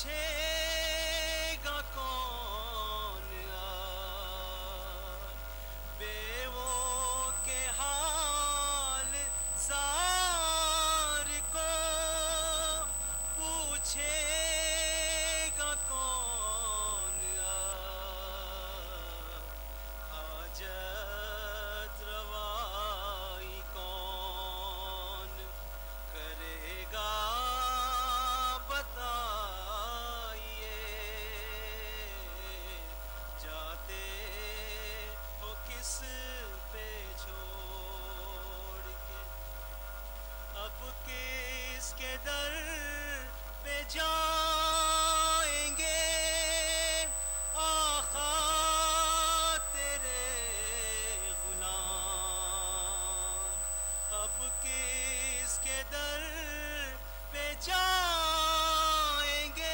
پوچھے گا کون بیووں کے حال زار کو پوچھے گا کون حاجت روائی کون کرے گا کس پہ چھوڑ کے اب کس کے در پہ جائیں گے آقا تیرے غلام اب کس کے در پہ جائیں گے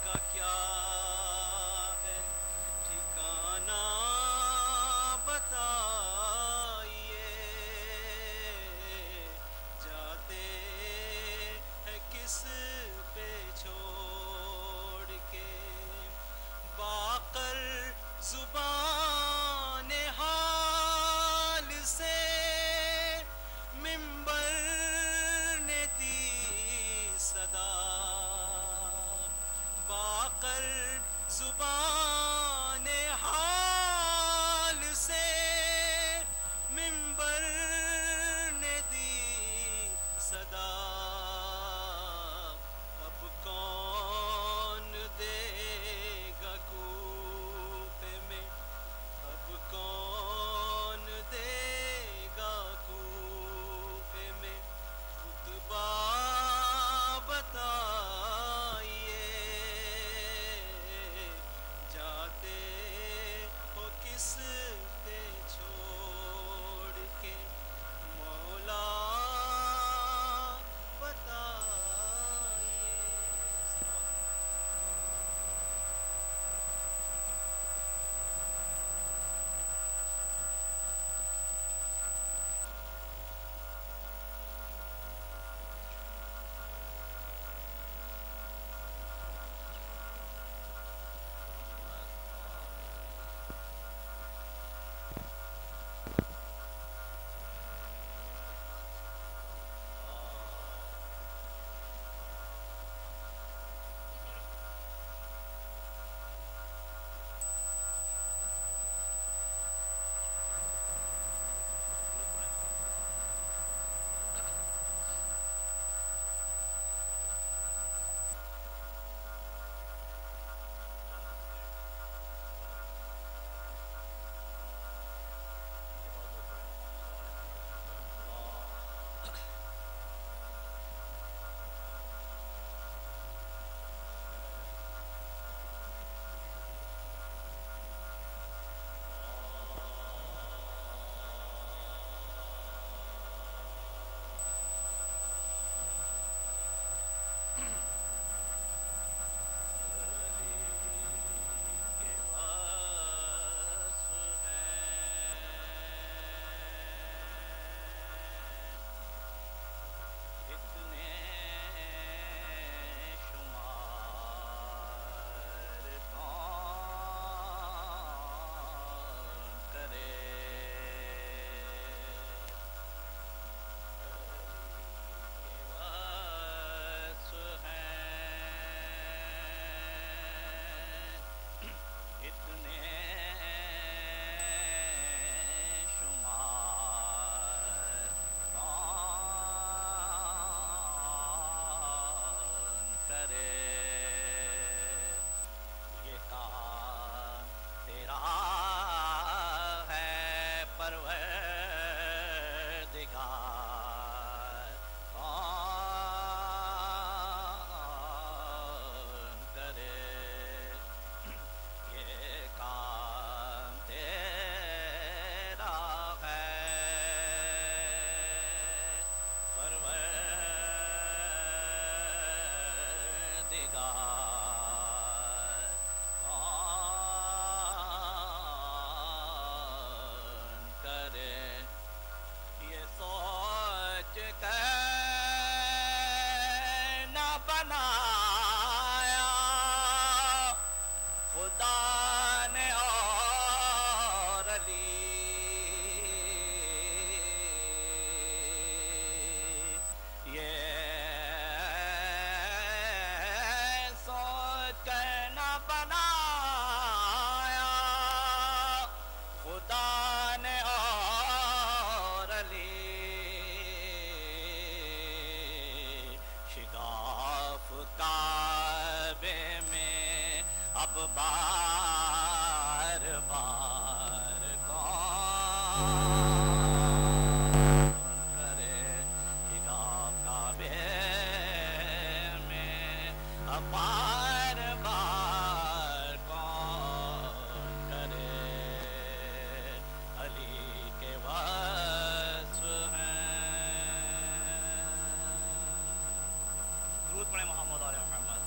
کا کیا ہے ٹھکانہ بتائیے جاتے ہیں کس پہ چھوڑ کے باقر زبان حال سے منبر نے دی صدا باقر زبان حال سے منبر نے دی صدا اب کون دے گا کوفے میں اب کون دے گا کوفے میں خطبہ بتائیے بار بار کون کرے حجاب کعبے میں بار بار کون کرے علی کے وصف ہیں درود پڑھیں محمد علیہ محمد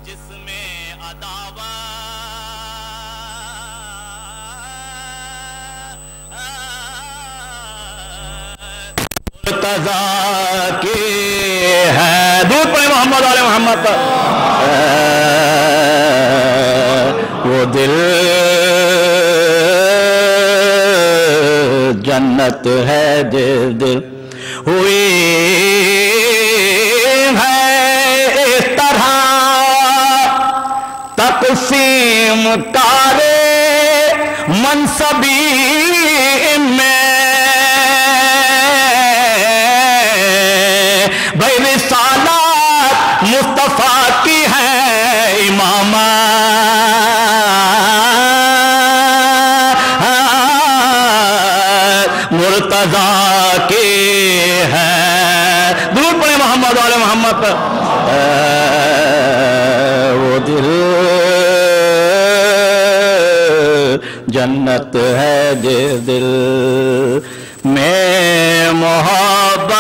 جس میں عداوت مرتضیٰ کی ہے، درود پڑھیں محمد آل محمد پر، وہ دل جنت ہے جس دل ہوئی ہے اس طرح تقسیم کارے منصبی میں، بھائی رسالات مصطفیٰ کی ہے امامت مرتضیٰ کی ہے، درود پڑھیں محمد آل محمد پر، وہ دل جنت ہے جس دل میں محبت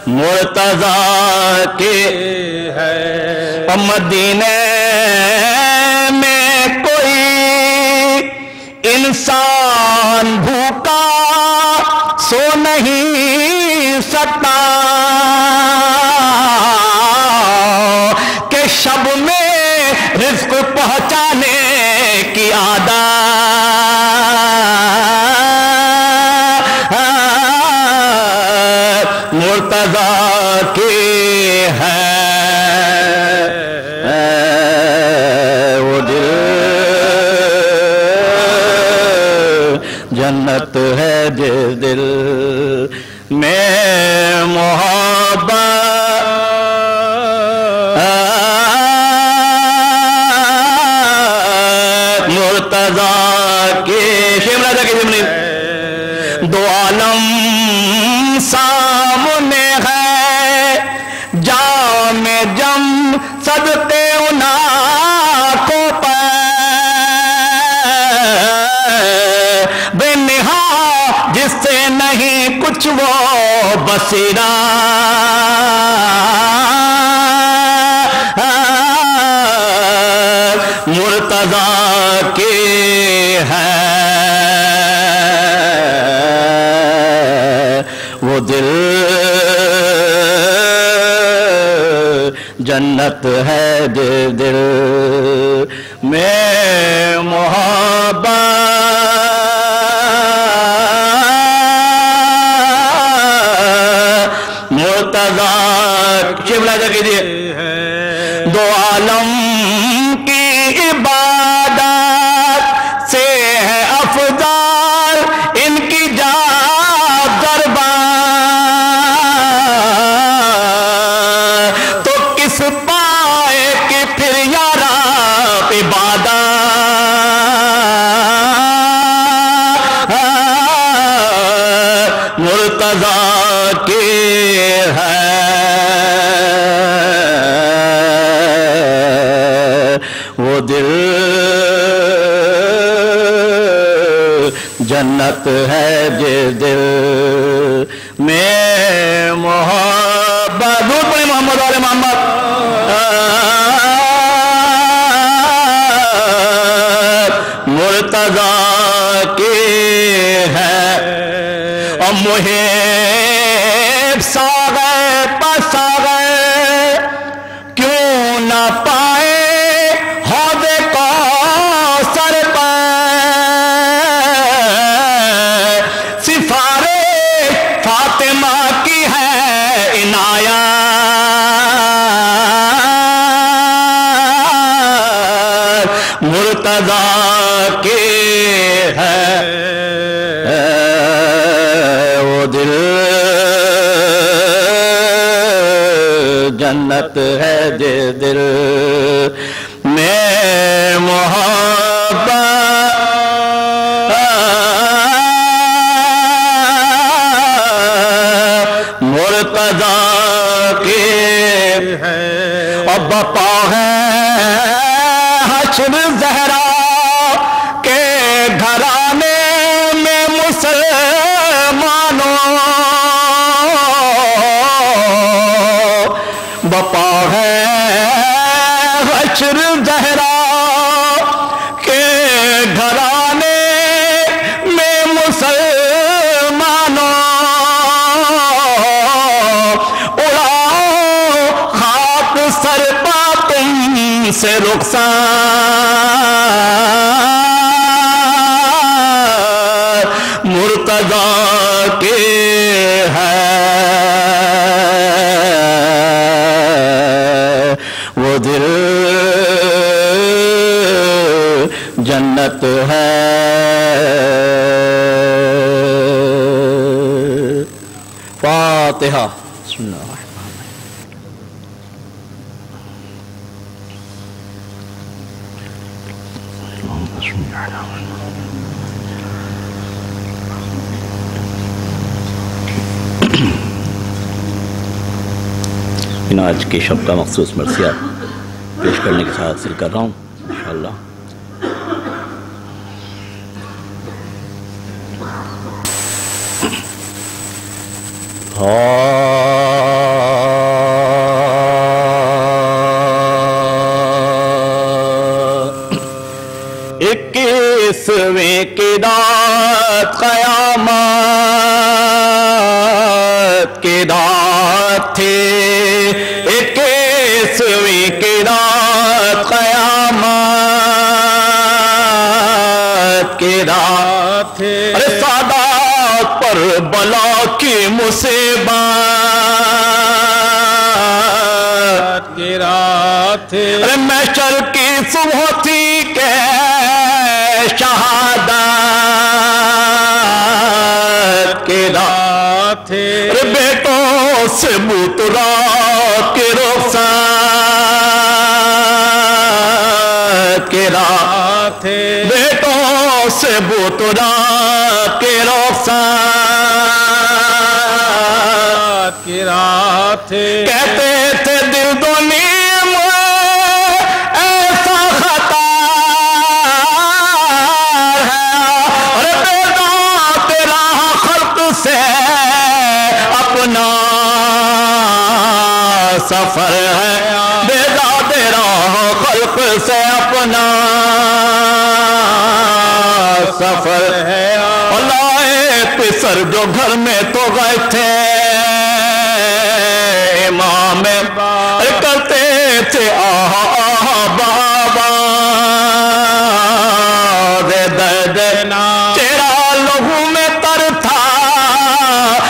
مرتضیٰ کی ہے، مدینے میں کوئی انسان بھوکا سو نہیں سکتا کہ شب میں رزق پہنچانے کی عادت مرتضیٰ کی ہے، وہ دل جنت ہے جس دل میں محبت مرتضیٰ کی، شیخ راجہ کی زمین، دو عالم سامنے ہے، جام جم صدقے ان آنکھوں پر، بے نہا جس سے نہیں کچھ وہ بصیرہ، مرتضیٰ کی ہے، وہ دل جنت ہے جس دل میں محبت مرتضیٰ شبلہ کیجئے، دو عالم کی عبادت سے ہے افضل ان کی جات قربان، تو کس پائے کہ پھر یارا عبادت مرتضیٰ کی ہے، وہ دل جنت ہے جس دل میں محبت، درود پڑھیں محمد آل محمد، مرتضیٰ کی ہے، اور محب ساغر پساغر کیوں نہ پائے حوض کوثر پر، سفارش فاطمہ کی ہے عنایت مرتضیٰ کی ہے، وہ دل جنت ہے جس دل میں محبت مرتضیٰ کی ہے، اور بپا ہے حشر زہرا کے گھرانے میں مسلمانوں، سے رخسار مرتضیٰ کے ہے وہ دل جنت ہے فاتحہ بسم اللہ ان آج کے شب کا مخصوص مرثیہ پیش کرنے کے ساتھ حاصل کر رہا ہوں انشاءاللہ. اکیسویں کی رات قیامت کی رات تھی اکیسویں کی رات قیامت کی رات تھی سادات پر بلا کی مصیبت کی رات تھی محشر کی صبح تھی کہ شہادت کی رات تھی بیٹوں سے بوترا کی رخصت کی رات تھی بیٹوں سے بوترا کی رخصت کی رات تھی کہتے تھے دل دونی سفر ہے بیدا تیرا خلق سے اپنا سفر ہے اللہ پسر جو گھر میں تو گئے تھے امام کرتے تھے آہا آہا بابا دے درد چہرہ لہو میں تر تھا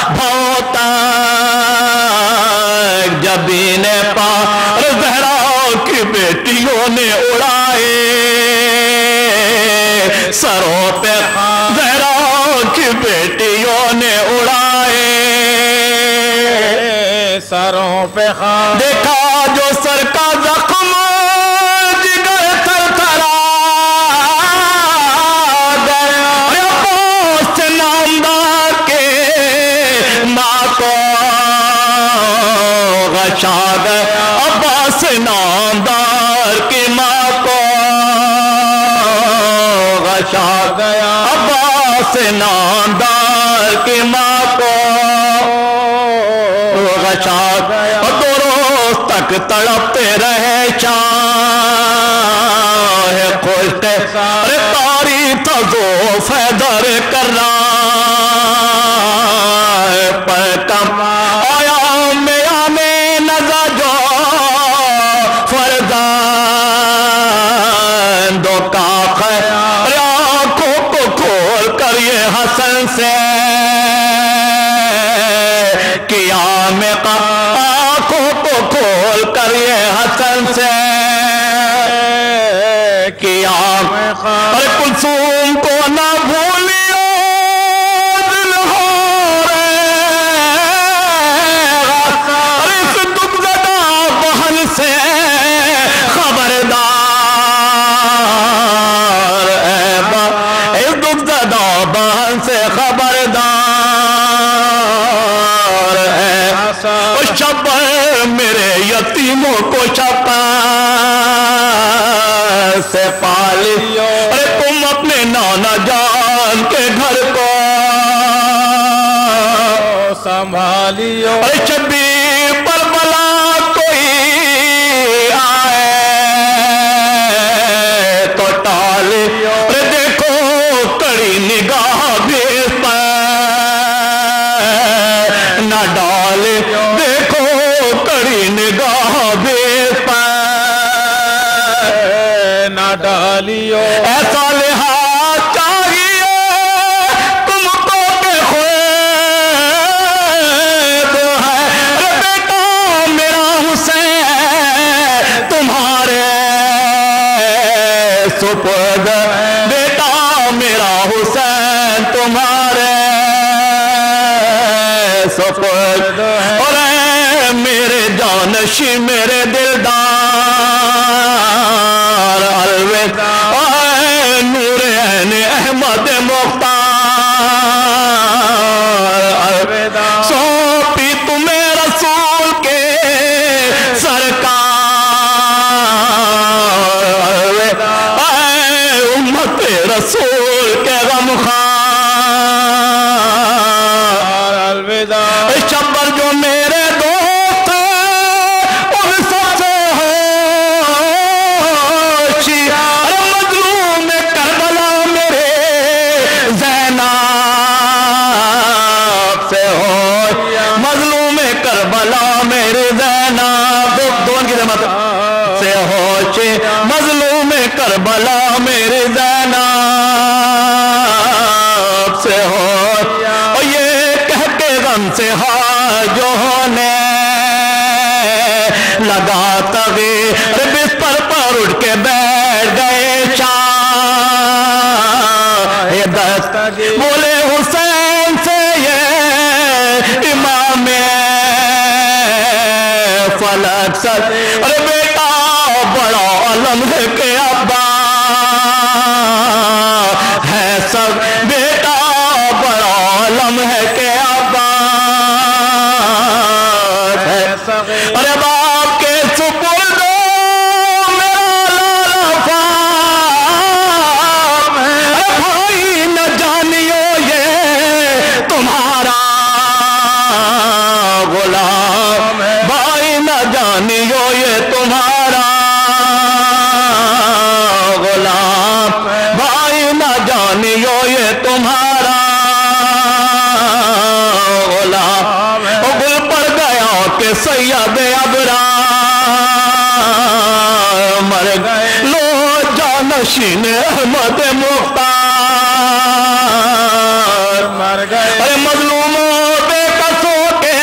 بھوتا جبین پار زہرا کی بیٹیوں نے اڑائے سروں پہ زہرا کی بیٹیوں نے اڑائے سروں پہ دیکھا جو سر کا زخم جگر تھر تھرا گیا پوست نامدار کے ماں کو غشا گیا عباس نامدار کی ماں کو غشا گیا عباس نامدار کی ماں کو غشا گیا دو روز تک تڑپتے رہے چاہ کھولتے تاری تھا ذوف حیدر کر رہا پر کم آیا حسن سے قیام آنکھوں کو کھول کر یہ حسن سے قیام کلثوم کو نہ بھولیو دل ہو رہے اس دکھ زدہ بہن سے خبردار اس دکھ زدہ بہن سے خبردار ہے شبر میرے یتیموں کو شپا سے پالیو تم اپنے نانا جان کے گھر کو سنبھالیو شبیر پر بلا کوئی آئے تو ٹالیو دیکھو کڑی نگاہ بھی نہ ڈالے دیکھو کڑی نگاہ بھی ایسا لحاظ چاہیے تم کو کہ خوید ہے بیٹا میرا حسین تمہارے سپرد بیٹا میرا حسین تمہارے سپرد اور اے میرے جانشی میرے دلدار الوداع اے نور عین احمد مختار الوداع سونپی تمہیں رسول کے سرکار الوداع اے امت رسول کے غمخوار الوداع شبر جو میرے دوست ہیں ان سب سے ہوشی مظلوم کربلا میرے زینب سے ہوشی مظلوم کربلا میرے زینب دون کی زحمت سے ہوشی مظلوم کربلا میرے زینب سے ہوشی اور یہ کہہ کے غم سے جو ہونے لگا تغیر بستر پر اٹھ کے بیٹھ گئے شاہ دست بولے حسین سے یہ امام فلک سر ارے بیٹا بڑا علم ہے کہ ابا ہے سب بیٹا بڑا علم ہے کہ ابا ارے باپ کے سپرد میرا لالا فام ارے بھائی نہ جانیو یہ تمہارا غلام بھائی نہ جانیو یہ تمہارا غلام بھائی نہ جانیو یہ تمہارا غلام گل پڑ گیا کہ سید ابرار مر گئے لو جانشین احمد مختار مر گئے ارے مظلوموں بے قصوں کے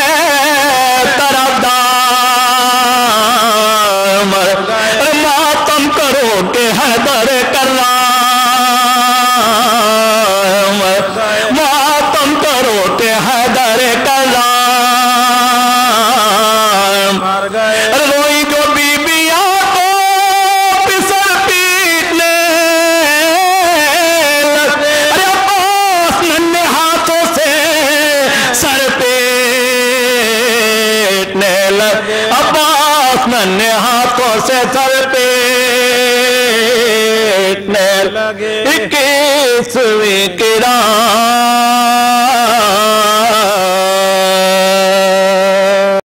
طرفدار مر گئے ارے ماتم کرو کہ حیدر کرار ماتم کرو کہ حیدر کرار روئی جو بیبیاں کو پسر پیٹنے لگے ارے عباس ننھے ہاتھوں سے سر پیٹنے لگے عباس ننھے ہاتھوں سے سر پیٹنے لگے 21ویں قرآن